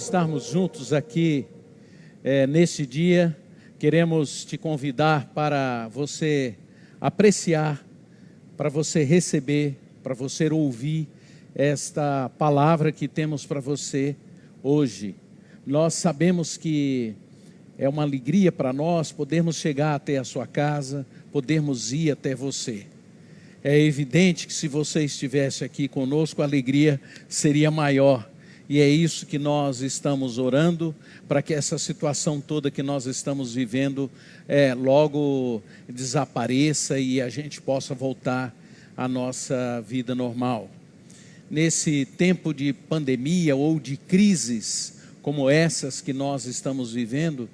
estarmos juntos aqui neste dia. Queremos te convidar para você apreciar, para você receber, para você ouvir esta palavra que temos para você hoje. Nós sabemos que é uma alegria para nós podermos chegar até a sua casa, podermos ir até você. É evidente que se você estivesse aqui conosco, a alegria seria maior. E é isso que nós estamos orando, para que essa situação toda que nós estamos vivendo logo desapareça e a gente possa voltar à nossa vida normal. Nesse tempo de pandemia ou de crises como essas que nós estamos vivendo,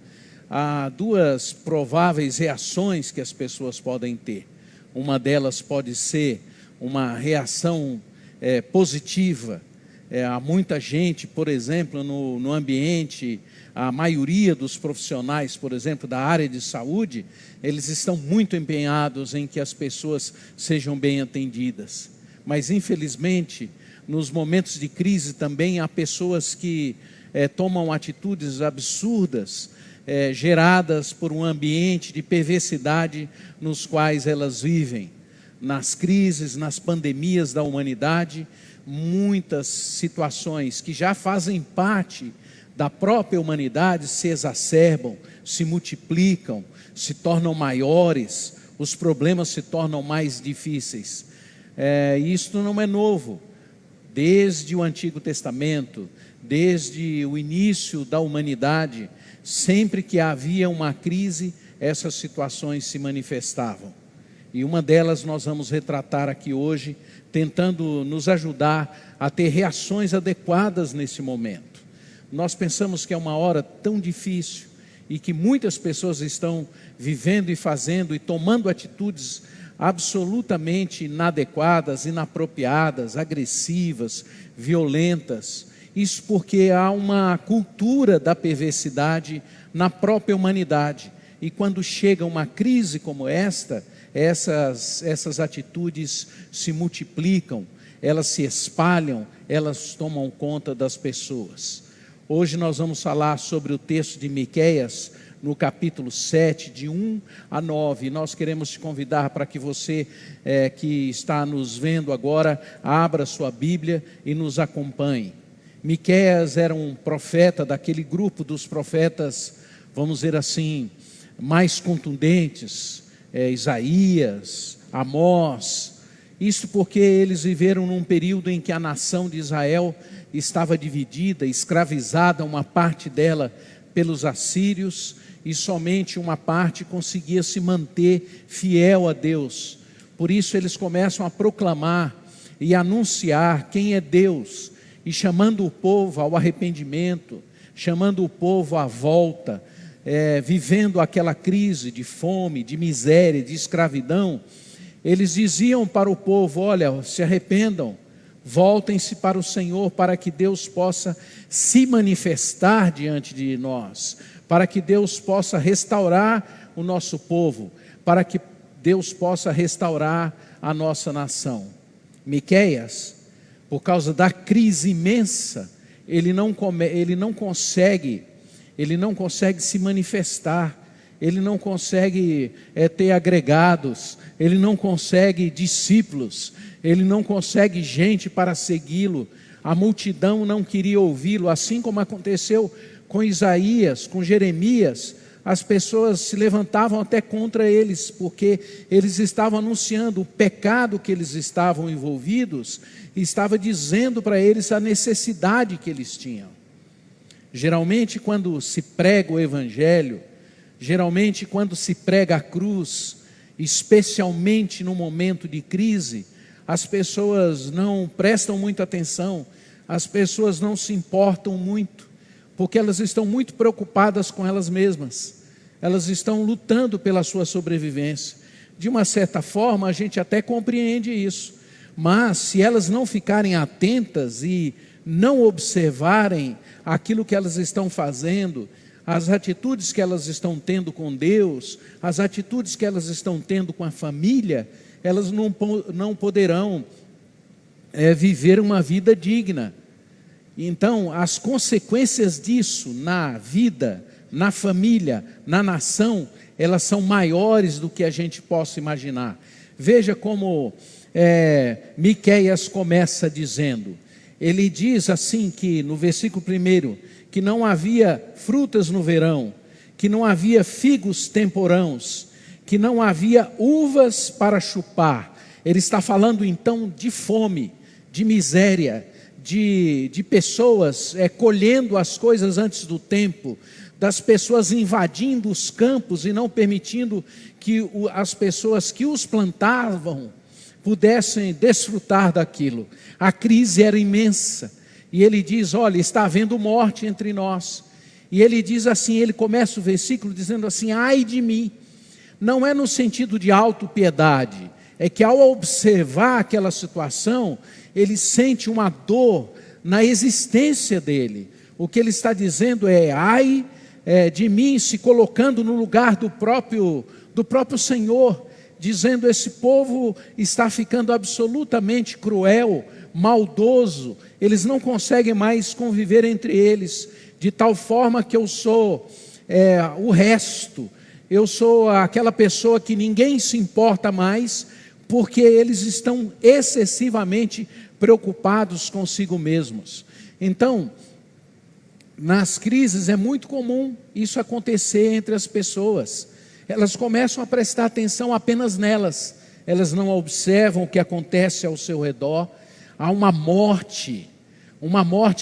há duas prováveis reações que as pessoas podem ter. Uma delas pode ser uma reação positiva. Há muita gente, por exemplo, no ambiente, a maioria dos profissionais, por exemplo, da área de saúde, eles estão muito empenhados em que as pessoas sejam bem atendidas. Mas, infelizmente, nos momentos de crise também há pessoas que tomam atitudes absurdas, geradas por um ambiente de perversidade nos quais elas vivem. Nas crises, nas pandemias da humanidade, muitas situações que já fazem parte da própria humanidade se exacerbam, se multiplicam, se tornam maiores, os problemas se tornam mais difíceis. Isto não é novo. Desde o Antigo Testamento, desde o início da humanidade, sempre que havia uma crise, essas situações se manifestavam. E uma delas nós vamos retratar aqui hoje, tentando nos ajudar a ter reações adequadas nesse momento. Nós pensamos que é uma hora tão difícil e que muitas pessoas estão vivendo e fazendo e tomando atitudes absolutamente inadequadas, inapropriadas, agressivas, violentas. Isso porque há uma cultura da perversidade na própria humanidade. E quando chega uma crise como esta, essas atitudes se multiplicam, elas se espalham, elas tomam conta das pessoas. Hoje nós vamos falar sobre o texto de Miqueias, no capítulo 7, de 1 a 9. Nós queremos te convidar para que você que está nos vendo agora, abra sua Bíblia e nos acompanhe. Miqueias era um profeta daquele grupo dos profetas, vamos dizer assim, mais contundentes, Isaías, Amós. Isso porque eles viveram num período em que a nação de Israel estava dividida, escravizada, uma parte dela pelos assírios, e somente uma parte conseguia se manter fiel a Deus. Por isso eles começam a proclamar e anunciar quem é Deus, e chamando o povo ao arrependimento, chamando o povo à volta, vivendo aquela crise de fome, de miséria, de escravidão. Eles diziam para o povo: olha, se arrependam, voltem-se para o Senhor, para que Deus possa se manifestar diante de nós, para que Deus possa restaurar o nosso povo, para que Deus possa restaurar a nossa nação. Miqueias, por causa da crise imensa, ele não consegue se manifestar, ele não consegue ter agregados, ele não consegue discípulos, ele não consegue gente para segui-lo. A multidão não queria ouvi-lo, assim como aconteceu com Isaías, com Jeremias. As pessoas se levantavam até contra eles, porque eles estavam anunciando o pecado que eles estavam envolvidos, e estava dizendo para eles a necessidade que eles tinham. Geralmente quando se prega o Evangelho, geralmente quando se prega a cruz, especialmente no momento de crise, as pessoas não prestam muita atenção, as pessoas não se importam muito, porque elas estão muito preocupadas com elas mesmas, elas estão lutando pela sua sobrevivência. De uma certa forma a gente até compreende isso, mas se elas não ficarem atentas e não observarem aquilo que elas estão fazendo, as atitudes que elas estão tendo com Deus, as atitudes que elas estão tendo com a família, elas não poderão viver uma vida digna. Então, as consequências disso na vida, na família, na nação, elas são maiores do que a gente possa imaginar. Veja como Miqueias começa dizendo, ele diz assim que no versículo 1, que não havia frutas no verão, que não havia figos temporãos, que não havia uvas para chupar. Ele está falando então de fome, de miséria, de pessoas colhendo as coisas antes do tempo, das pessoas invadindo os campos e não permitindo que as pessoas que os plantavam pudessem desfrutar daquilo. A crise era imensa, e ele diz, olha, está havendo morte entre nós, e ele diz assim, ele começa o versículo dizendo assim, ai de mim, não é no sentido de autopiedade, é que ao observar aquela situação, ele sente uma dor na existência dele. O que ele está dizendo é, ai de mim, se colocando no lugar do próprio Senhor, dizendo, esse povo está ficando absolutamente cruel, maldoso, eles não conseguem mais conviver entre eles, de tal forma que eu sou o resto, eu sou aquela pessoa que ninguém se importa mais, porque eles estão excessivamente preocupados consigo mesmos. Então, nas crises é muito comum isso acontecer entre as pessoas. Elas começam a prestar atenção apenas nelas, elas não observam o que acontece ao seu redor. Há uma morte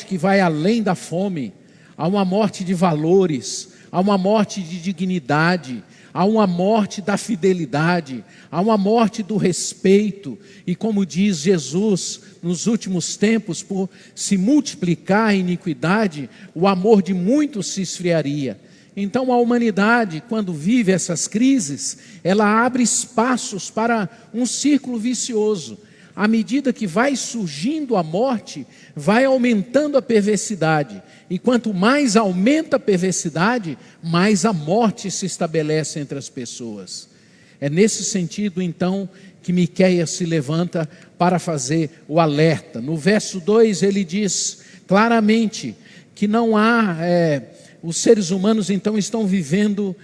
que vai além da fome, há uma morte de valores, há uma morte de dignidade, há uma morte da fidelidade, há uma morte do respeito, e como diz Jesus, nos últimos tempos, por se multiplicar a iniquidade, o amor de muitos se esfriaria. Então a humanidade, quando vive essas crises, ela abre espaços para um círculo vicioso. À medida que vai surgindo a morte, vai aumentando a perversidade. E quanto mais aumenta a perversidade, mais a morte se estabelece entre as pessoas. É nesse sentido, então, que Miqueias se levanta para fazer o alerta. No verso 2 ele diz claramente que não há... os seres humanos então estão vivendo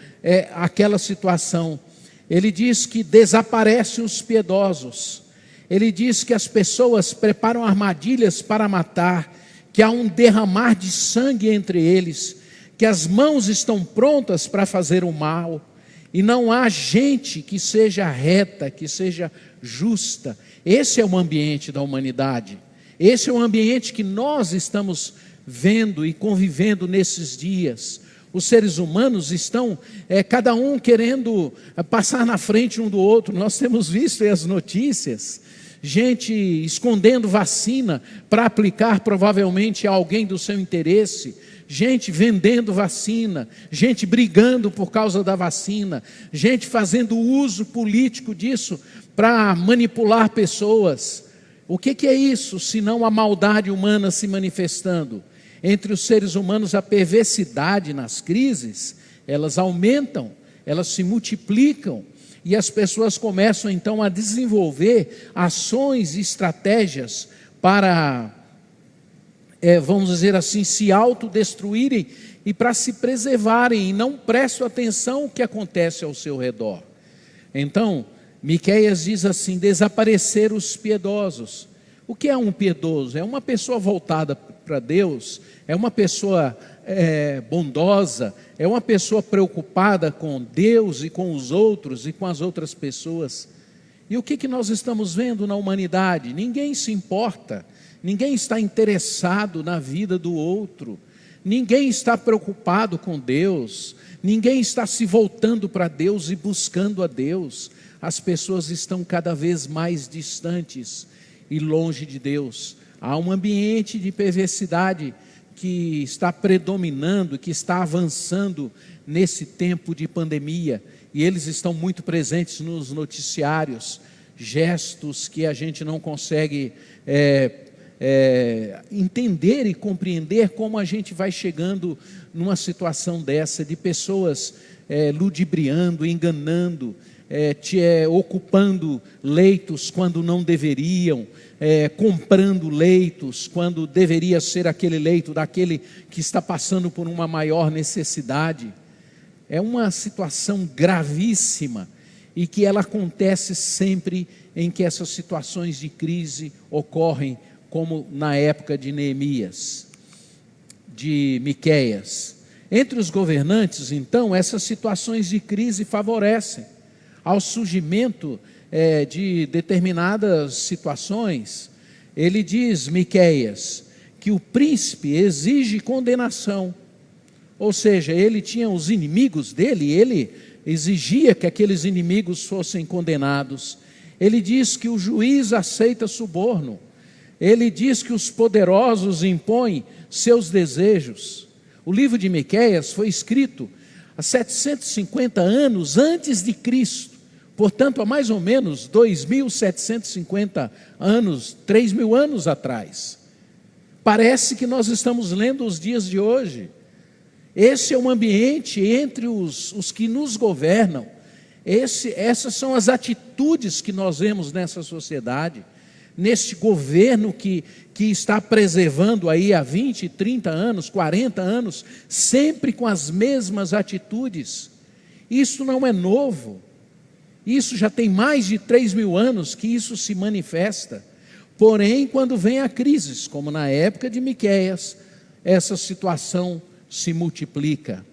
aquela situação. Ele diz que desaparecem os piedosos. Ele diz que as pessoas preparam armadilhas para matar, que há um derramar de sangue entre eles, que as mãos estão prontas para fazer o mal, e não há gente que seja reta, que seja justa. Esse é o ambiente da humanidade. Esse é o ambiente que nós estamos vendo e convivendo nesses dias. Os seres humanos estão, cada um querendo passar na frente um do outro. Nós temos visto aí as notícias, gente escondendo vacina para aplicar provavelmente a alguém do seu interesse, gente vendendo vacina, gente brigando por causa da vacina, gente fazendo uso político disso para manipular pessoas. O que é isso, senão a maldade humana se manifestando? Entre os seres humanos, a perversidade nas crises, elas aumentam, elas se multiplicam, e as pessoas começam então a desenvolver ações e estratégias para, vamos dizer assim, se autodestruírem e para se preservarem, e não prestam atenção ao que acontece ao seu redor. Então, Miqueias diz assim, desaparecer os piedosos. O que é um piedoso? É uma pessoa voltada para Deus, é uma pessoa bondosa, é uma pessoa preocupada com Deus e com os outros e com as outras pessoas. E o que nós estamos vendo na humanidade? Ninguém se importa, ninguém está interessado na vida do outro, ninguém está preocupado com Deus, ninguém está se voltando para Deus e buscando a Deus. As pessoas estão cada vez mais distantes e longe de Deus. Há um ambiente de perversidade que está predominando, que está avançando nesse tempo de pandemia, e eles estão muito presentes nos noticiários, gestos que a gente não consegue entender e compreender como a gente vai chegando numa situação dessa, de pessoas ludibriando, enganando, ocupando leitos quando não deveriam, comprando leitos quando deveria ser aquele leito daquele que está passando por uma maior necessidade. É uma situação gravíssima e que ela acontece sempre em que essas situações de crise ocorrem, como na época de Neemias, de Miqueias. Entre os governantes, então, essas situações de crise favorecem ao surgimento de determinadas situações. Ele diz, Miqueias, que o príncipe exige condenação, ou seja, ele tinha os inimigos dele, e ele exigia que aqueles inimigos fossem condenados. Ele diz que o juiz aceita suborno, ele diz que os poderosos impõem seus desejos. O livro de Miqueias foi escrito há 750 anos antes de Cristo, portanto há mais ou menos 2.750 anos, 3.000 anos atrás. Parece que nós estamos lendo os dias de hoje. Esse é um ambiente entre os que nos governam. Essas são as atitudes que nós vemos nessa sociedade, neste governo que está preservando aí há 20, 30 anos, 40 anos, sempre com as mesmas atitudes. Isso não é novo, isso já tem mais de 3.000 anos que isso se manifesta. Porém, quando vem a crise, como na época de Miqueias, essa situação se multiplica.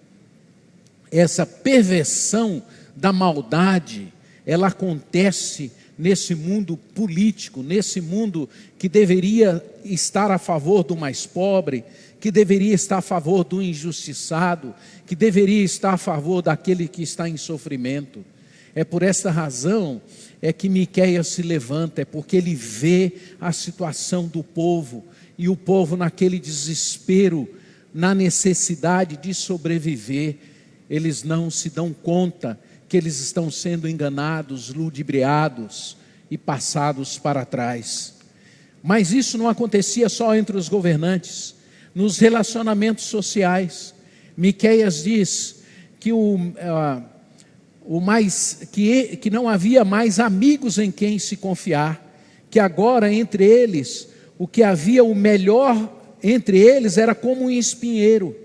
Essa perversão da maldade, ela acontece nesse mundo político, nesse mundo que deveria estar a favor do mais pobre, que deveria estar a favor do injustiçado, que deveria estar a favor daquele que está em sofrimento. É por esta razão que Miqueias se levanta, é porque ele vê a situação do povo, e o povo naquele desespero, na necessidade de sobreviver, eles não se dão conta que eles estão sendo enganados, ludibriados e passados para trás. Mas isso não acontecia só entre os governantes, nos relacionamentos sociais. Miqueias diz que que não havia mais amigos em quem se confiar, que agora entre eles, o que havia o melhor entre eles era como um espinheiro,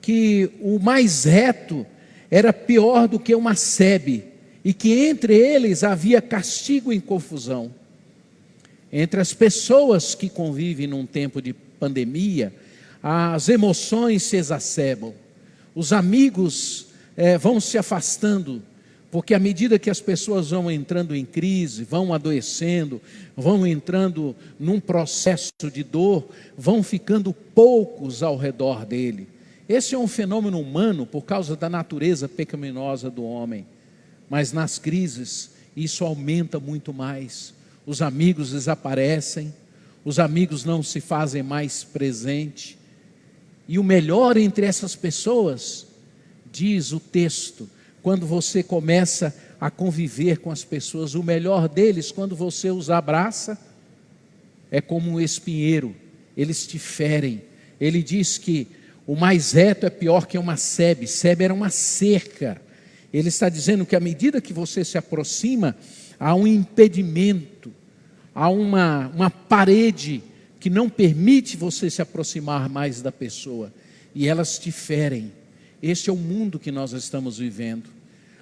que o mais reto era pior do que uma sebe, e que entre eles havia castigo e confusão. Entre as pessoas que convivem num tempo de pandemia, as emoções se exacerbam, os amigos vão se afastando, porque à medida que as pessoas vão entrando em crise, vão adoecendo, vão entrando num processo de dor, vão ficando poucos ao redor dele. Esse é um fenômeno humano por causa da natureza pecaminosa do homem. Mas nas crises isso aumenta muito mais. Os amigos desaparecem, os amigos não se fazem mais presente. E o melhor entre essas pessoas, diz o texto, quando você começa a conviver com as pessoas, o melhor deles, quando você os abraça, é como um espinheiro, eles te ferem. Ele diz que o mais reto é pior que uma sebe. Sebe era uma cerca. Ele está dizendo que à medida que você se aproxima, há um impedimento, há uma parede que não permite você se aproximar mais da pessoa, e elas te ferem. Este é o mundo que nós estamos vivendo.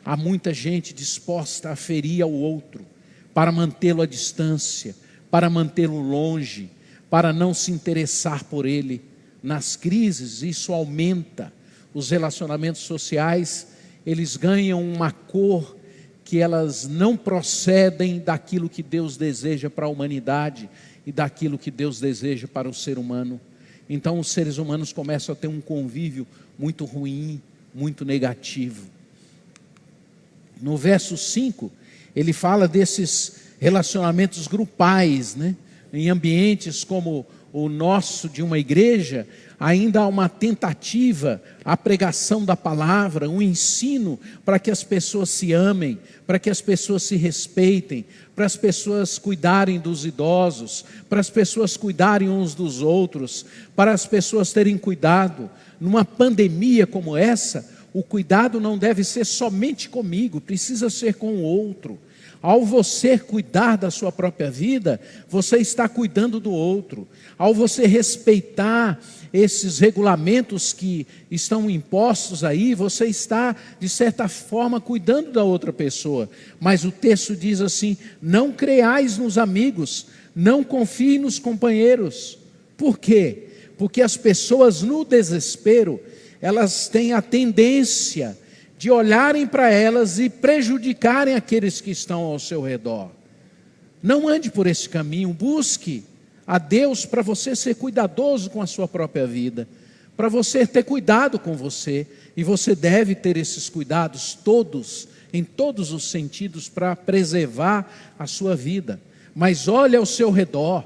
Há muita gente disposta a ferir ao outro, para mantê-lo à distância, para mantê-lo longe, para não se interessar por ele. Nas crises isso aumenta. Os relacionamentos sociais, eles ganham uma cor que elas não procedem daquilo que Deus deseja para a humanidade e daquilo que Deus deseja para o ser humano. Então os seres humanos começam a ter um convívio muito ruim, muito negativo. No verso 5, ele fala desses relacionamentos grupais, né? Em ambientes como o nosso de uma igreja, ainda há uma tentativa, a pregação da palavra, um ensino para que as pessoas se amem, para que as pessoas se respeitem, para as pessoas cuidarem dos idosos, para as pessoas cuidarem uns dos outros, para as pessoas terem cuidado. Numa pandemia como essa, o cuidado não deve ser somente comigo, precisa ser com o outro. Ao você cuidar da sua própria vida, você está cuidando do outro. Ao você respeitar esses regulamentos que estão impostos aí, você está, de certa forma, cuidando da outra pessoa. Mas o texto diz assim: não creais nos amigos, não confie nos companheiros. Por quê? Porque as pessoas no desespero, elas têm a tendência de olharem para elas e prejudicarem aqueles que estão ao seu redor. Não ande por esse caminho, busque a Deus para você ser cuidadoso com a sua própria vida, para você ter cuidado com você, e você deve ter esses cuidados todos, em todos os sentidos, para preservar a sua vida. Mas olhe ao seu redor,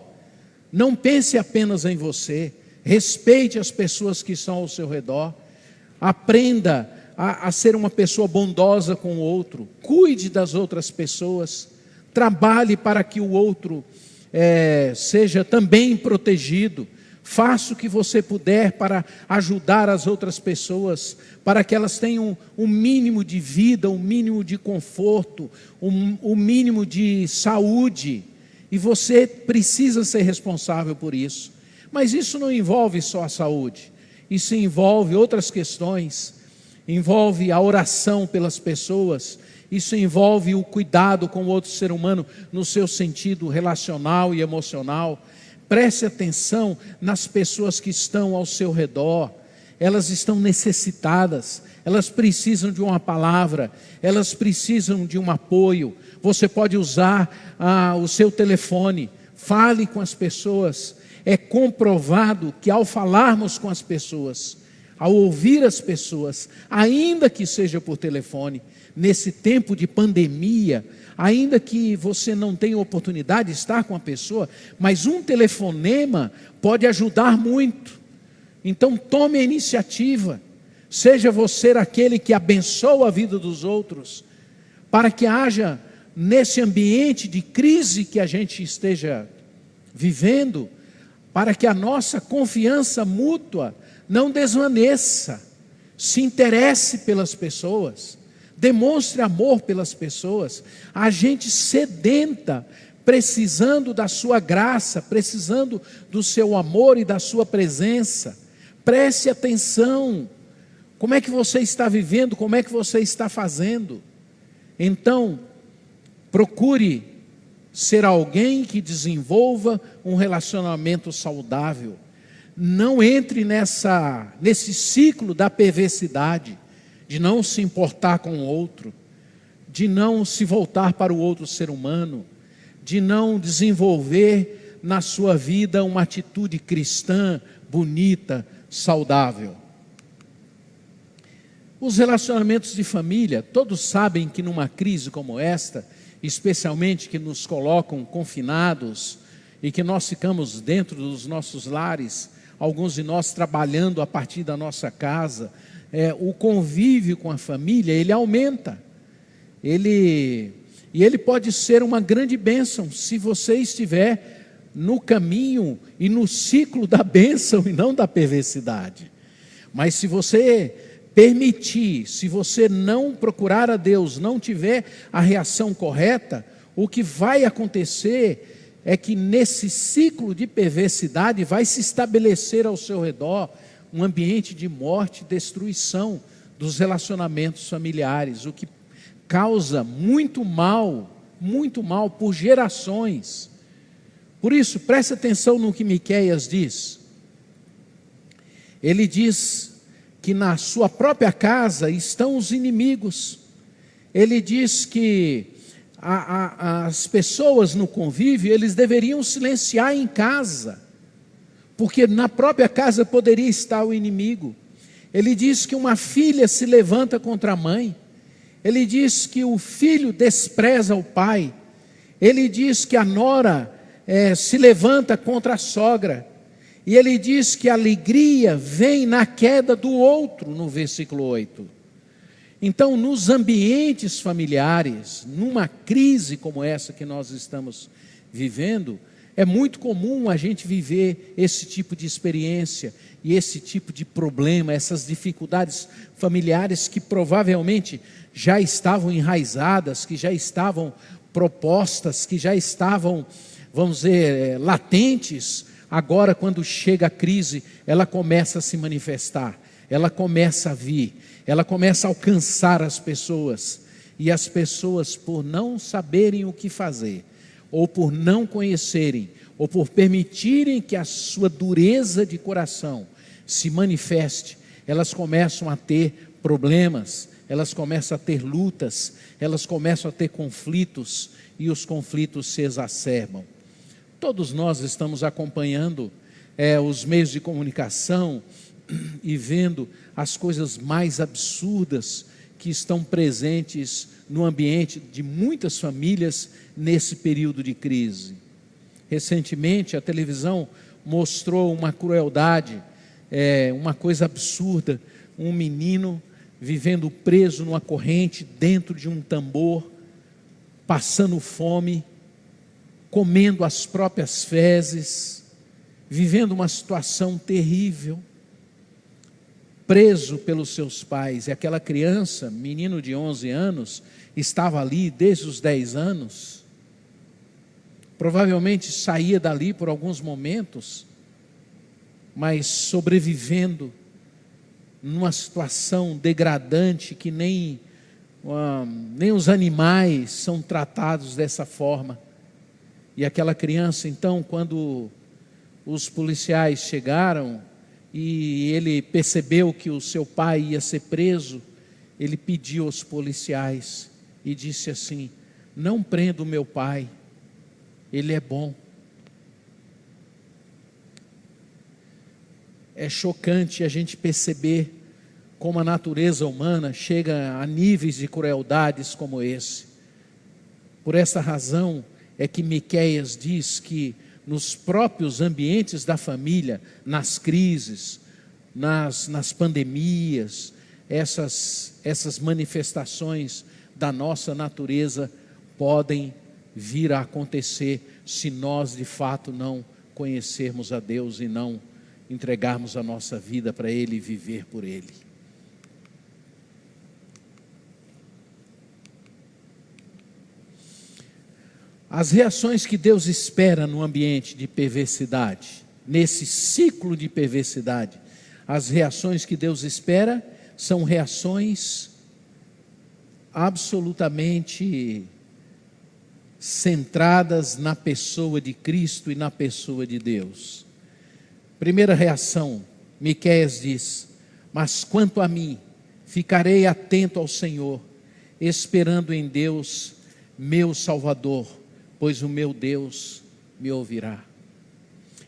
não pense apenas em você, respeite as pessoas que estão ao seu redor, aprenda a ser uma pessoa bondosa com o outro, cuide das outras pessoas, trabalhe para que o outro seja também protegido, faça o que você puder para ajudar as outras pessoas, para que elas tenham um mínimo de vida, um mínimo de conforto, um mínimo de saúde, e você precisa ser responsável por isso. Mas isso não envolve só a saúde, isso envolve outras questões, envolve a oração pelas pessoas, isso envolve o cuidado com o outro ser humano no seu sentido relacional e emocional. Preste atenção nas pessoas que estão ao seu redor, elas estão necessitadas, elas precisam de uma palavra, elas precisam de um apoio. Você pode usar o seu telefone, fale com as pessoas. É comprovado que ao falarmos com as pessoas, ao ouvir as pessoas, ainda que seja por telefone, nesse tempo de pandemia, ainda que você não tenha oportunidade de estar com a pessoa, mas um telefonema pode ajudar muito. Então tome a iniciativa, seja você aquele que abençoa a vida dos outros, para que haja nesse ambiente de crise que a gente esteja vivendo, para que a nossa confiança mútua não desvaneça. Se interesse pelas pessoas, demonstre amor pelas pessoas. A gente sedenta, precisando da sua graça, precisando do seu amor e da sua presença. Preste atenção, como é que você está vivendo, como é que você está fazendo. Então, procure ser alguém que desenvolva um relacionamento saudável. Não entre nesse ciclo da perversidade, de não se importar com o outro, de não se voltar para o outro ser humano, de não desenvolver na sua vida uma atitude cristã, bonita, saudável. Os relacionamentos de família, todos sabem que numa crise como esta, especialmente que nos colocam confinados e que nós ficamos dentro dos nossos lares, alguns de nós trabalhando a partir da nossa casa, o convívio com a família, ele aumenta, e ele pode ser uma grande bênção, se você estiver no caminho e no ciclo da bênção e não da perversidade. Mas se você permitir, se você não procurar a Deus, não tiver a reação correta, o que vai acontecer é que nesse ciclo de perversidade vai se estabelecer ao seu redor um ambiente de morte e destruição dos relacionamentos familiares, o que causa muito mal por gerações. Por isso, preste atenção no que Miqueias diz. Ele diz que na sua própria casa estão os inimigos. Ele diz que as pessoas no convívio, eles deveriam silenciar em casa, porque na própria casa poderia estar o inimigo. Ele diz que uma filha se levanta contra a mãe. Ele diz que o filho despreza o pai. Ele diz que a nora se levanta contra a sogra. E ele diz que a alegria vem na queda do outro, no versículo 8. Então, nos ambientes familiares, numa crise como essa que nós estamos vivendo, É muito comum a gente viver esse tipo de experiência e esse tipo de problema, essas dificuldades familiares que provavelmente já estavam enraizadas, que já estavam propostas, que já estavam, vamos dizer, latentes. Agora, quando chega a crise, ela começa a se manifestar, ela começa a vir, ela começa a alcançar as pessoas. E as pessoas, por não saberem o que fazer, ou por não conhecerem, ou por permitirem que a sua dureza de coração se manifeste, elas começam a ter problemas, elas começam a ter lutas, elas começam a ter conflitos, e os conflitos se exacerbam. Todos nós estamos acompanhando os meios de comunicação e vendo as coisas mais absurdas que estão presentes no ambiente de muitas famílias nesse período de crise. Recentemente a televisão mostrou uma crueldade, uma coisa absurda, um menino vivendo preso numa corrente dentro de um tambor, passando fome, comendo as próprias fezes, vivendo uma situação terrível, preso pelos seus pais. E aquela criança, menino de 11 anos, estava ali desde os 10 anos, provavelmente saía dali por alguns momentos, mas sobrevivendo numa situação degradante que nem os animais são tratados dessa forma. E aquela criança, então, quando os policiais chegaram e ele percebeu que o seu pai ia ser preso, ele pediu aos policiais e disse assim: não prenda o meu pai, ele é bom. É chocante a gente perceber como a natureza humana chega a níveis de crueldades como esse. Por essa razão é que Miqueias diz que nos próprios ambientes da família, nas crises, nas pandemias, essas manifestações da nossa natureza podem vir a acontecer se nós de fato não conhecermos a Deus e não entregarmos a nossa vida para Ele e viver por Ele. As reações que Deus espera no ambiente de perversidade, nesse ciclo de perversidade, as reações que Deus espera são reações absolutamente centradas na pessoa de Cristo e na pessoa de Deus. Primeira reação, Miqueias diz: mas quanto a mim, ficarei atento ao Senhor, esperando em Deus, meu Salvador, pois o meu Deus me ouvirá.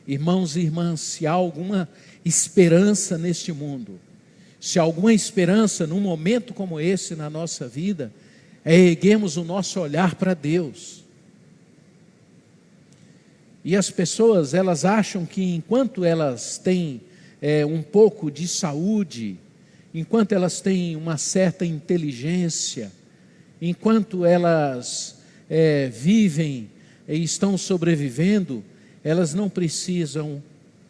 Irmãos e irmãs, se há alguma esperança neste mundo, se há alguma esperança num momento como esse na nossa vida, é erguermos o nosso olhar para Deus. E as pessoas, elas acham que enquanto elas têm um pouco de saúde, enquanto elas têm uma certa inteligência, enquanto elas vivem e estão sobrevivendo, elas não precisam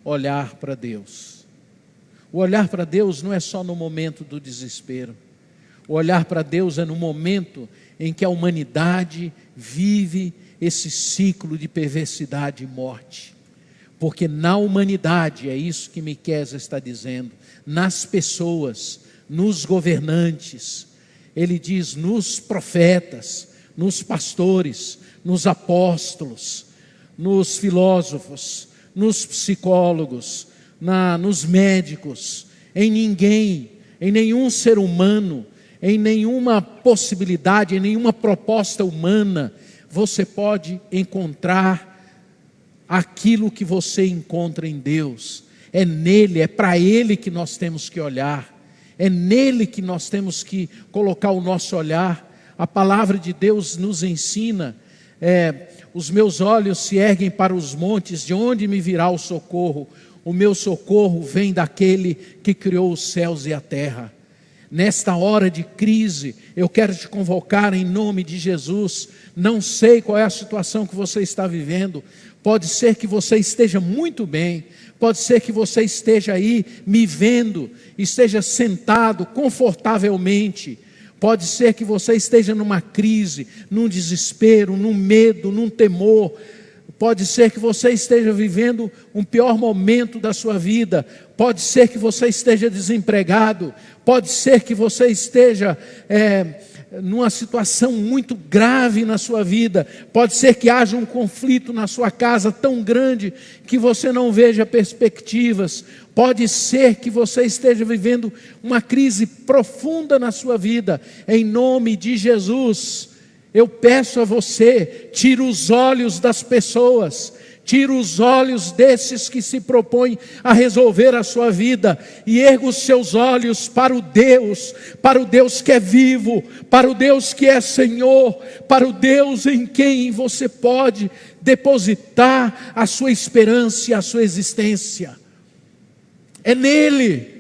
olhar para Deus. O olhar para Deus não é só no momento do desespero. O olhar para Deus é no momento em que a humanidade vive esse ciclo de perversidade e morte. Porque na humanidade, é isso que Miqueias está dizendo, nas pessoas, nos governantes, ele diz nos profetas, nos pastores, nos apóstolos, nos filósofos, nos psicólogos, nos médicos, em ninguém, em nenhum ser humano, em nenhuma possibilidade, em nenhuma proposta humana, você pode encontrar aquilo que você encontra em Deus. É nele, é para Ele que nós temos que olhar, é nele que nós temos que colocar o nosso olhar. A palavra de Deus nos ensina, os meus olhos se erguem para os montes, de onde me virá o socorro? O meu socorro vem daquele que criou os céus e a terra. Nesta hora de crise, eu quero te convocar em nome de Jesus. Não sei qual é a situação que você está vivendo, Pode ser que você esteja muito bem, pode ser que você esteja aí me vendo, esteja sentado confortavelmente. Pode ser que você esteja numa crise, num desespero, num medo, num temor. Pode ser que você esteja vivendo um pior momento da sua vida. Pode ser que você esteja desempregado. Pode ser que você esteja numa situação muito grave na sua vida. Pode ser que haja um conflito na sua casa tão grande que você não veja perspectivas. Pode ser que você esteja vivendo uma crise profunda na sua vida. Em nome de Jesus, eu peço a você, tira os olhos das pessoas, tira os olhos desses que se propõem a resolver a sua vida e erga os seus olhos para o Deus que é vivo, para o Deus que é Senhor, para o Deus em quem você pode depositar a sua esperança e a sua existência. É nele.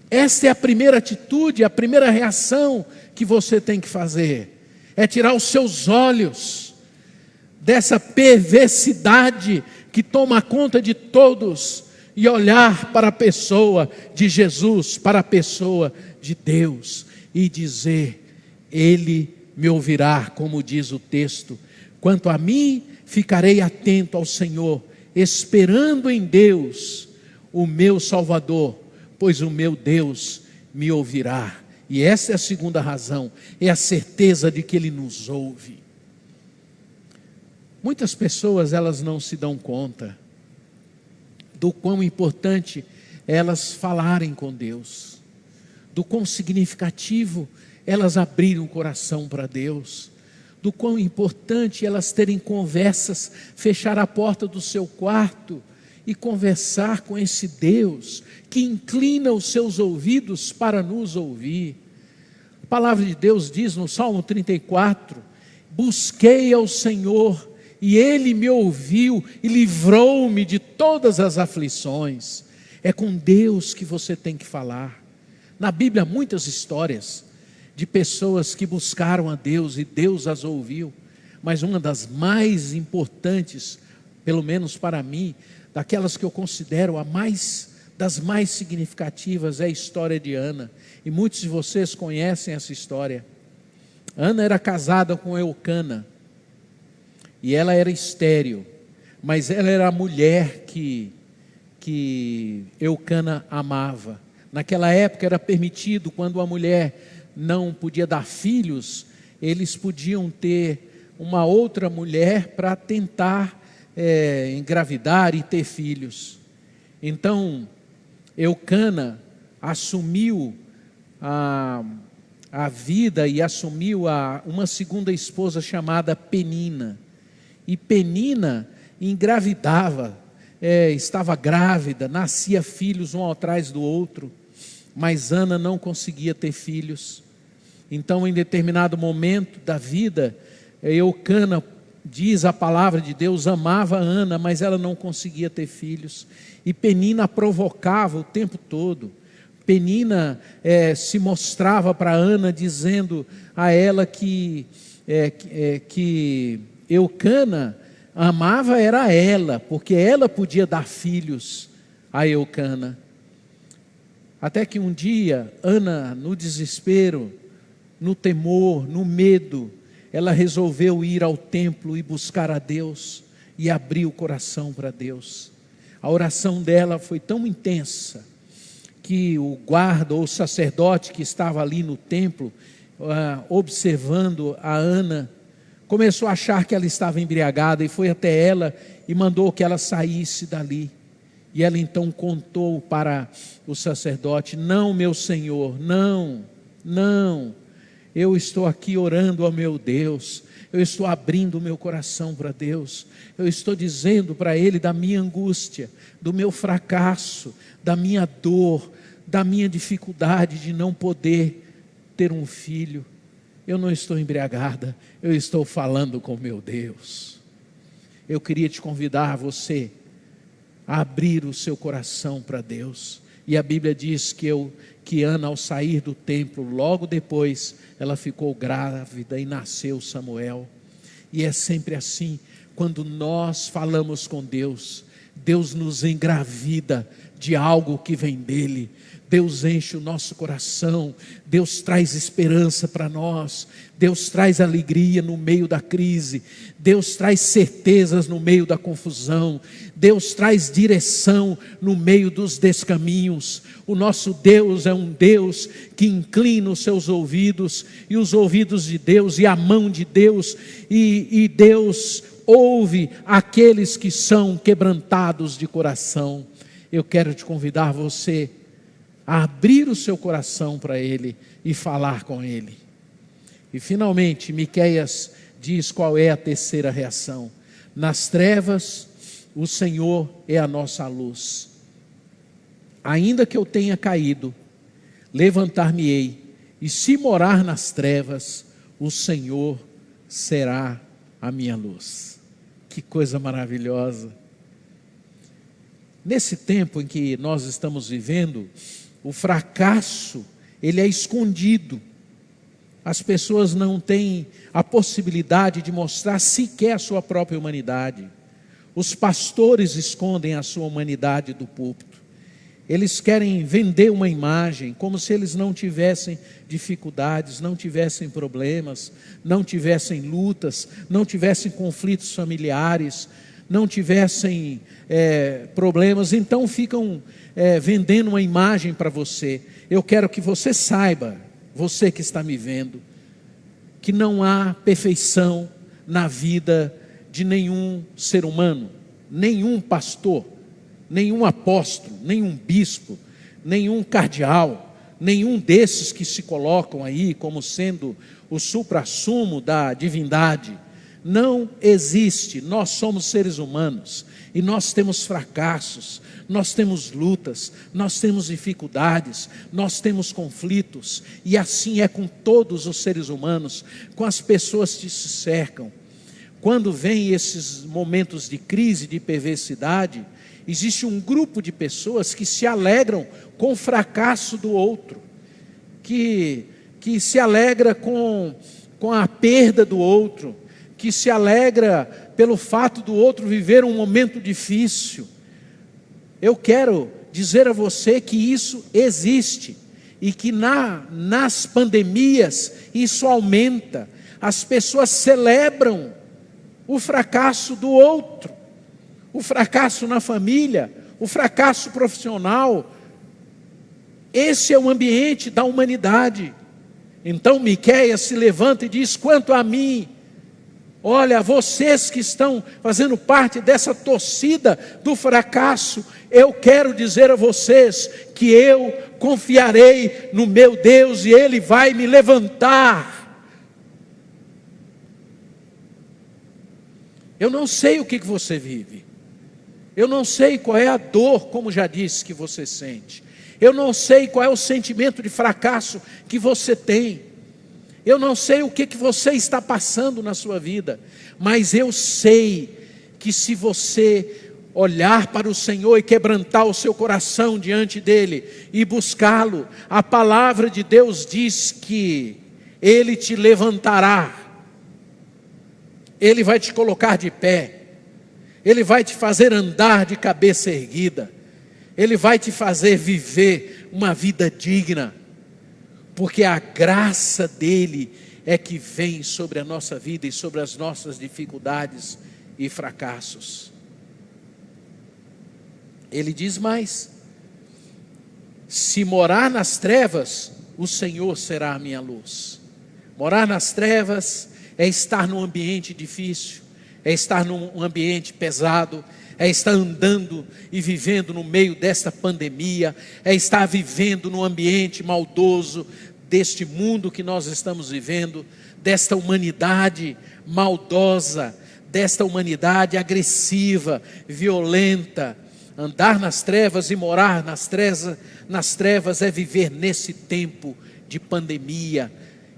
Esta é a primeira atitude, a primeira reação que você tem que fazer. É tirar os seus olhos dessa perversidade que toma conta de todos e olhar para a pessoa de Jesus, para a pessoa de Deus e dizer: Ele me ouvirá, como diz o texto. Quanto a mim, ficarei atento ao Senhor, esperando em Deus, o meu Salvador, pois o meu Deus me ouvirá. E essa é a segunda razão, é a certeza de que Ele nos ouve. Muitas pessoas, elas não se dão conta do quão importante é elas falarem com Deus, do quão significativo elas abrirem o coração para Deus, do quão importante elas terem conversas, fechar a porta do seu quarto e conversar com esse Deus que inclina os seus ouvidos para nos ouvir. A palavra de Deus diz no Salmo 34, busquei ao Senhor e Ele me ouviu e livrou-me de todas as aflições. É com Deus que você tem que falar. Na Bíblia há muitas histórias de pessoas que buscaram a Deus e Deus as ouviu, mas uma das mais importantes, pelo menos para mim, daquelas que eu considero das mais significativas, é a história de Ana, e muitos de vocês conhecem essa história. Ana era casada com Eucana, e ela era estéril, mas ela era a mulher que Eucana amava. Naquela época era permitido, quando a mulher não podia dar filhos, eles podiam ter uma outra mulher para tentar engravidar e ter filhos. Então Eucana assumiu a vida e assumiu uma segunda esposa chamada Penina. E Penina engravidava, estava grávida, nascia filhos um atrás do outro, mas Ana não conseguia ter filhos. Então, em determinado momento da vida, Eucana, diz a palavra de Deus, amava Ana, mas ela não conseguia ter filhos. E Penina provocava o tempo todo. Penina se mostrava para Ana, dizendo a ela que Eucana amava era ela, porque ela podia dar filhos a Eucana. Até que um dia, Ana, no desespero, no temor, no medo, ela resolveu ir ao templo e buscar a Deus e abrir o coração para Deus. A oração dela foi tão intensa que o guarda ou o sacerdote que estava ali no templo, observando a Ana, começou a achar que ela estava embriagada e foi até ela e mandou que ela saísse dali. E ela então contou para o sacerdote: não, meu senhor, não, eu estou aqui orando ao meu Deus, eu estou abrindo o meu coração para Deus, eu estou dizendo para Ele da minha angústia, do meu fracasso, da minha dor, da minha dificuldade de não poder ter um filho. Eu não estou embriagada, eu estou falando com meu Deus. Eu queria te convidar, você, a abrir o seu coração para Deus. E a Bíblia diz que Ana, ao sair do templo, logo depois, ela ficou grávida e nasceu Samuel. E é sempre assim, quando nós falamos com Deus, Deus nos engravida de algo que vem dEle. Deus enche o nosso coração, Deus traz esperança para nós, Deus traz alegria no meio da crise, Deus traz certezas no meio da confusão, Deus traz direção no meio dos descaminhos. O nosso Deus é um Deus que inclina os seus ouvidos, e os ouvidos de Deus, e a mão de Deus, e Deus ouve aqueles que são quebrantados de coração. Eu quero te convidar você a abrir o seu coração para Ele e falar com Ele. E finalmente, Miqueias diz qual é a terceira reação: nas trevas, o Senhor é a nossa luz. Ainda que eu tenha caído, levantar-me-ei, e se morar nas trevas, o Senhor será a minha luz. Que coisa maravilhosa! Nesse tempo em que nós estamos vivendo, o fracasso, ele é escondido. As pessoas não têm a possibilidade de mostrar sequer a sua própria humanidade. Os pastores escondem a sua humanidade do púlpito. Eles querem vender uma imagem, como se eles não tivessem dificuldades, não tivessem problemas, não tivessem lutas, não tivessem conflitos familiares, não tivessem problemas. Então ficam vendendo uma imagem para você. Eu quero que você saiba, você que está me vendo, que não há perfeição na vida de nenhum ser humano, nenhum pastor, nenhum apóstolo, nenhum bispo, nenhum cardeal, nenhum desses que se colocam aí como sendo o suprassumo da divindade. Não existe. Nós somos seres humanos e nós temos fracassos, nós temos lutas, nós temos dificuldades, nós temos conflitos, e assim é com todos os seres humanos, com as pessoas que se cercam. Quando vem esses momentos de crise, de perversidade, existe um grupo de pessoas que se alegram com o fracasso do outro, que se alegra com a perda do outro, que se alegra pelo fato do outro viver um momento difícil. Eu quero dizer a você que isso existe, e que nas pandemias isso aumenta. As pessoas celebram o fracasso do outro, o fracasso na família, o fracasso profissional. Esse é o ambiente da humanidade. Então Miqueias se levanta e diz: quanto a mim, olha, vocês que estão fazendo parte dessa torcida do fracasso, eu quero dizer a vocês que eu confiarei no meu Deus e Ele vai me levantar. Eu não sei o que você vive, eu não sei qual é a dor, como já disse, que você sente, eu não sei qual é o sentimento de fracasso que você tem, eu não sei o que você está passando na sua vida, mas eu sei que se você olhar para o Senhor e quebrantar o seu coração diante dEle e buscá-lo, a palavra de Deus diz que Ele te levantará, Ele vai te colocar de pé, Ele vai te fazer andar de cabeça erguida, Ele vai te fazer viver uma vida digna, porque a graça dEle é que vem sobre a nossa vida e sobre as nossas dificuldades e fracassos. Ele diz mais: se morar nas trevas, o Senhor será a minha luz. Morar nas trevas é estar num ambiente difícil, é estar num ambiente pesado, é estar andando e vivendo no meio desta pandemia, é estar vivendo num ambiente maldoso deste mundo que nós estamos vivendo, desta humanidade maldosa, desta humanidade agressiva, violenta. Andar nas trevas e morar nas trevas é viver nesse tempo de pandemia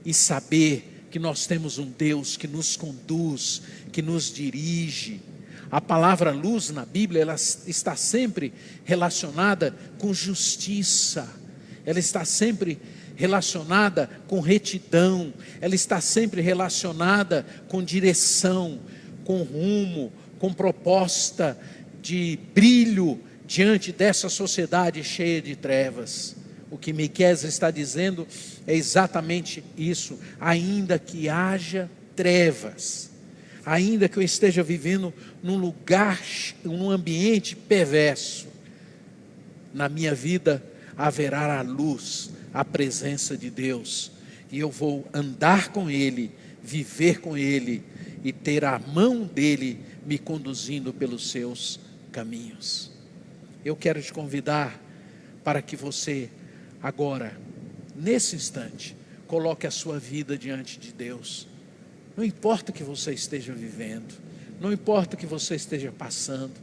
e saber que nós temos um Deus que nos conduz, que nos dirige. A palavra luz na Bíblia, ela está sempre relacionada com justiça, ela está sempre relacionada com retidão, ela está sempre relacionada com direção, com rumo, com proposta de brilho diante dessa sociedade cheia de trevas. O que Miqueias está dizendo é exatamente isso. Ainda que haja trevas, ainda que eu esteja vivendo num lugar, num ambiente perverso, na minha vida haverá a luz, a presença de Deus, e eu vou andar com Ele, viver com Ele e ter a mão dEle me conduzindo pelos seus caminhos. Eu quero te convidar para que você agora, nesse instante, coloque a sua vida diante de Deus. Não importa o que você esteja vivendo, não importa o que você esteja passando,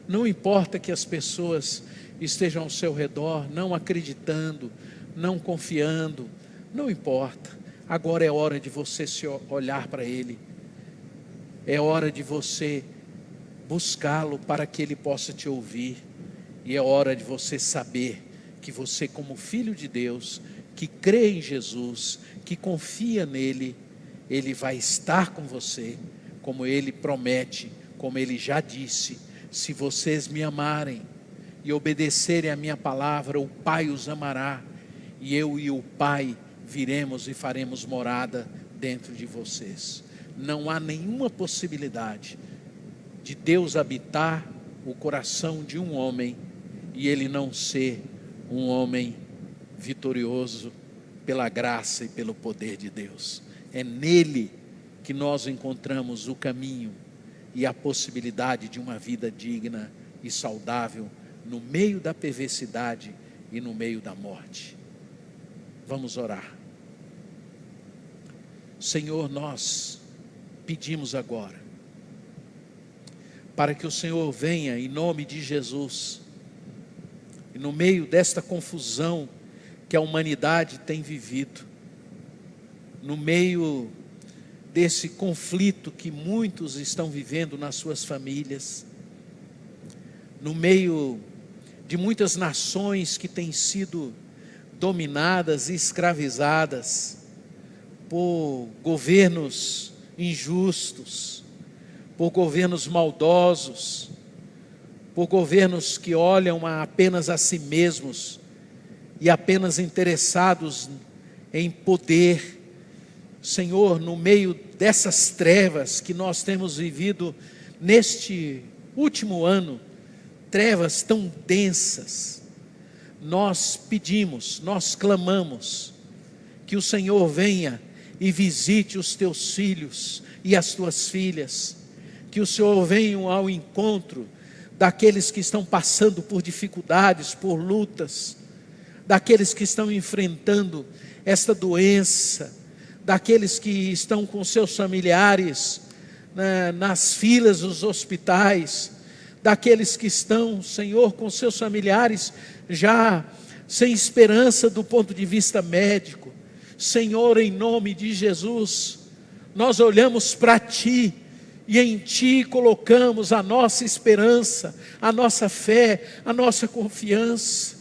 não importa que as pessoas estejam ao seu redor não acreditando, não confiando, não importa. Agora é hora de você se olhar para Ele, é hora de você buscá-lo para que Ele possa te ouvir, e é hora de você saber que você, como filho de Deus, que crê em Jesus, que confia nele, Ele vai estar com você, como Ele promete, como Ele já disse: se vocês me amarem e obedecerem a minha palavra, o Pai os amará, e eu e o Pai viremos e faremos morada dentro de vocês. Não há nenhuma possibilidade de Deus habitar o coração de um homem e ele não ser um homem vitorioso pela graça e pelo poder de Deus. É nele que nós encontramos o caminho e a possibilidade de uma vida digna e saudável no meio da perversidade e no meio da morte. Vamos orar. Senhor, nós pedimos agora para que o Senhor venha em nome de Jesus, e no meio desta confusão que a humanidade tem vivido, no meio desse conflito que muitos estão vivendo nas suas famílias, no meio de muitas nações que têm sido dominadas e escravizadas por governos injustos, por governos maldosos, por governos que olham apenas a si mesmos e apenas interessados em poder. Senhor, no meio dessas trevas que nós temos vivido neste último ano, trevas tão densas, nós pedimos, nós clamamos que o Senhor venha e visite os teus filhos e as tuas filhas, que o Senhor venha ao encontro daqueles que estão passando por dificuldades, por lutas, daqueles que estão enfrentando esta doença, daqueles que estão com seus familiares nas filas dos hospitais, daqueles que estão, Senhor, com seus familiares já sem esperança do ponto de vista médico. Senhor, em nome de Jesus, nós olhamos para Ti e em Ti colocamos a nossa esperança, a nossa fé, a nossa confiança.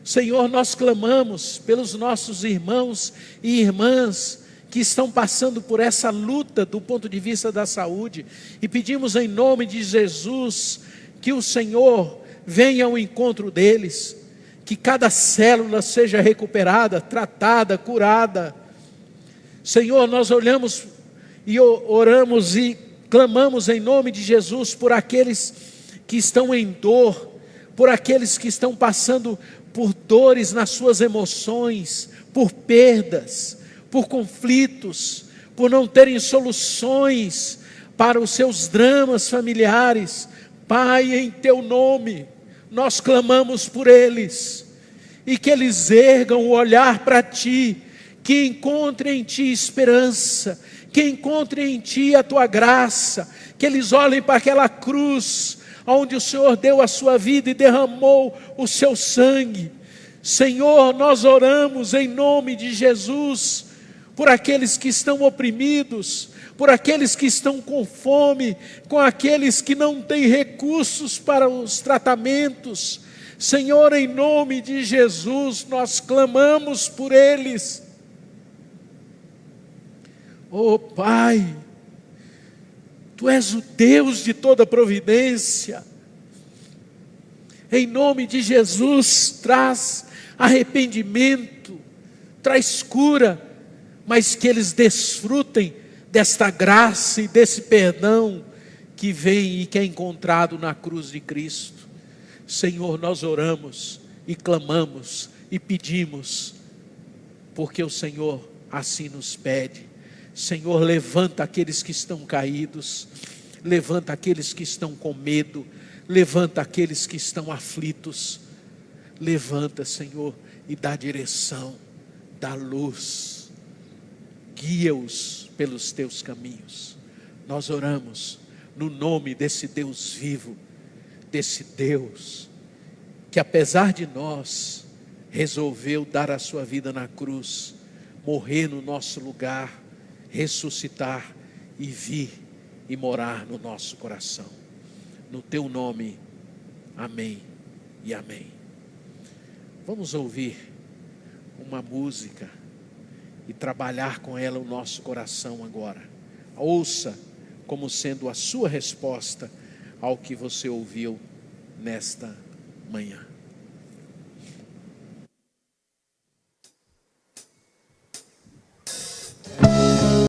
Senhor, nós clamamos pelos nossos irmãos e irmãs que estão passando por essa luta do ponto de vista da saúde, e pedimos em nome de Jesus que o Senhor venha ao encontro deles, que cada célula seja recuperada, tratada, curada. Senhor, nós olhamos e oramos e clamamos em nome de Jesus por aqueles que estão em dor, por aqueles que estão passando por dores nas suas emoções, por perdas, por conflitos, por não terem soluções para os seus dramas familiares. Pai, em Teu nome, nós clamamos por eles, e que eles ergam o olhar para Ti, que encontrem em Ti esperança, que encontrem em Ti a Tua graça, que eles olhem para aquela cruz, onde o Senhor deu a sua vida e derramou o seu sangue. Senhor, nós oramos em nome de Jesus, por aqueles que estão oprimidos, por aqueles que estão com fome, com aqueles que não têm recursos para os tratamentos. Senhor, em nome de Jesus, nós clamamos por eles. Oh Pai, Tu és o Deus de toda providência. Em nome de Jesus, traz arrependimento, traz cura, mas que eles desfrutem desta graça e desse perdão que vem e que é encontrado na cruz de Cristo. Senhor, nós oramos e clamamos e pedimos, porque o Senhor assim nos pede. Senhor, levanta aqueles que estão caídos, levanta aqueles que estão com medo, levanta aqueles que estão aflitos. Levanta, Senhor, e dá direção, dá luz, guia-os pelos Teus caminhos. Nós oramos no nome desse Deus vivo, desse Deus que apesar de nós, resolveu dar a sua vida na cruz, morrer no nosso lugar, ressuscitar e vir e morar no nosso coração. No Teu nome, amém e amém. Vamos ouvir uma música e trabalhar com ela o nosso coração agora. Ouça como sendo a sua resposta ao que você ouviu nesta manhã.